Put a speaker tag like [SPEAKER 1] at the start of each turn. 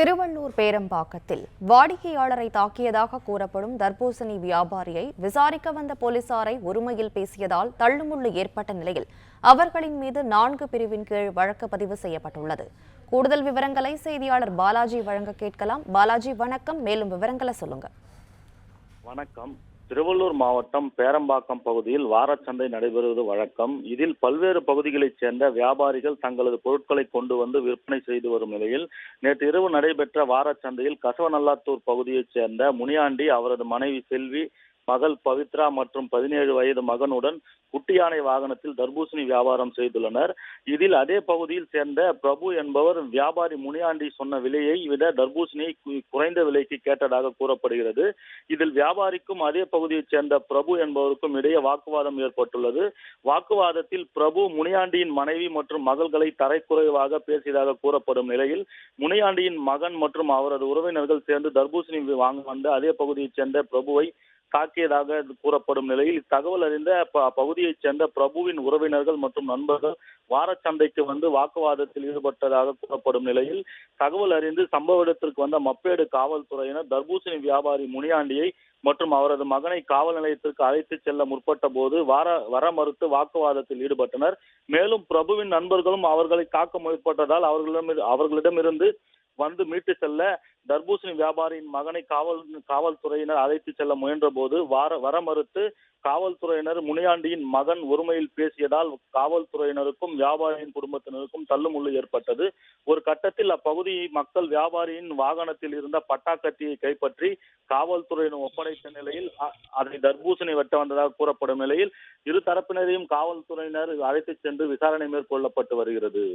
[SPEAKER 1] திருவள்ளூர் பேரம்பாக்கத்தில் வாடிக்கையாளரை தாக்கியதாக கூறப்படும் தர்பூசணி வியாபாரியை விசாரிக்க வந்த போலீசாரை ஒருமையில் பேசியதால் தள்ளுமுள்ளு ஏற்பட்ட நிலையில் அவர்களின் மீது 4 பிரிவின் கீழ் வழக்கு பதிவு செய்யப்பட்டுள்ளது. கூடுதல் விவரங்களை செய்தியாளர் பாலாஜி வழங்க கேட்கலாம். பாலாஜி வணக்கம், மேலும் விவரங்களை சொல்லுங்க.
[SPEAKER 2] வணக்கம். திருவள்ளூர் மாவட்டம் பேரம்பாக்கம் பகுதியில் வாரச்சந்தை நடைபெறுவது வழக்கம். இதில் பல்வேறு பகுதிகளைச் சேர்ந்த வியாபாரிகள் தங்களது பொருட்களை கொண்டு வந்து விற்பனை செய்து வரும் நிலையில் நேற்று இரவு நடைபெற்ற வாரச்சந்தையில் கசவநல்லாத்தூர் பகுதியைச் சேர்ந்த முனியாண்டி, அவரது மனைவி செல்வி, மகள் பவித்ரா மற்றும் 17 வயது மகனுடன் குட்டி யானை வாகனத்தில் தர்பூசணி வியாபாரம் செய்துள்ளனர். இதில் அதே பகுதியில் சேர்ந்த பிரபு என்பவர் வியாபாரி முனியாண்டி சொன்ன விலையை விட தர்பூசணியை குறைந்த விலைக்கு கேட்டதாக கூறப்படுகிறது. இதில் வியாபாரிக்கும் அதே பகுதியைச் சேர்ந்த பிரபு என்பவருக்கும் இடையே வாக்குவாதம் ஏற்பட்டுள்ளது. வாக்குவாதத்தில் பிரபு முனியாண்டியின் மனைவி மற்றும் மகள்களை தரைக்குறைவாக பேசியதாக கூறப்படும் நிலையில் முனியாண்டியின் மகன் மற்றும் அவரது உறவினர்கள் சேர்ந்து தர்பூசணி வாங்க வந்த அதே பகுதியைச் சேர்ந்த பிரபுவை தாக்கியதாக கூறப்படும் நிலையில் தகவல் அறிந்த பகுதியைச் சேர்ந்த பிரபுவின் உறவினர்கள் மற்றும் நண்பர்கள் வாரச்சந்தைக்கு வந்து வாக்குவாதத்தில் ஈடுபட்டதாக கூறப்படும் நிலையில் தகவல் அறிந்து சம்பவ இடத்திற்கு வந்த மப்பேடு காவல்துறையினர் தர்பூசணி வியாபாரி முனியாண்டியை மற்றும் அவரது மகனை காவல் நிலையத்திற்கு அழைத்து செல்ல முற்பட்ட போது வர மறுத்து வாக்குவாதத்தில் ஈடுபட்டனர். மேலும் பிரபுவின் நண்பர்களும் அவர்களை காக்க முற்பட்டதால் அவர்களிடமிருந்து வந்து மீட்டு செல்ல தர்பூசணி வியாபாரியின் மகனை காவல்துறையினர் அழைத்து செல்ல முயன்ற போது வர மறுத்து காவல்துறையினர் முனியாண்டியின் மகன் ஒருமையில் பேசியதால் காவல்துறையினருக்கும் வியாபாரியின் குடும்பத்தினருக்கும் தள்ளுமுள்ளு ஏற்பட்டது. ஒரு கட்டத்தில் அப்பகுதி மக்கள் வியாபாரியின் வாகனத்தில் இருந்த பட்டாக்கத்தியை கைப்பற்றி காவல்துறையினர் ஒப்படைத்த நிலையில் அதை தர்பூசணி வெட்ட வந்ததாக கூறப்படும் நிலையில் இரு தரப்பினரையும் காவல்துறையினர் அழைத்து சென்று விசாரணை மேற்கொள்ளப்பட்டு வருகிறது.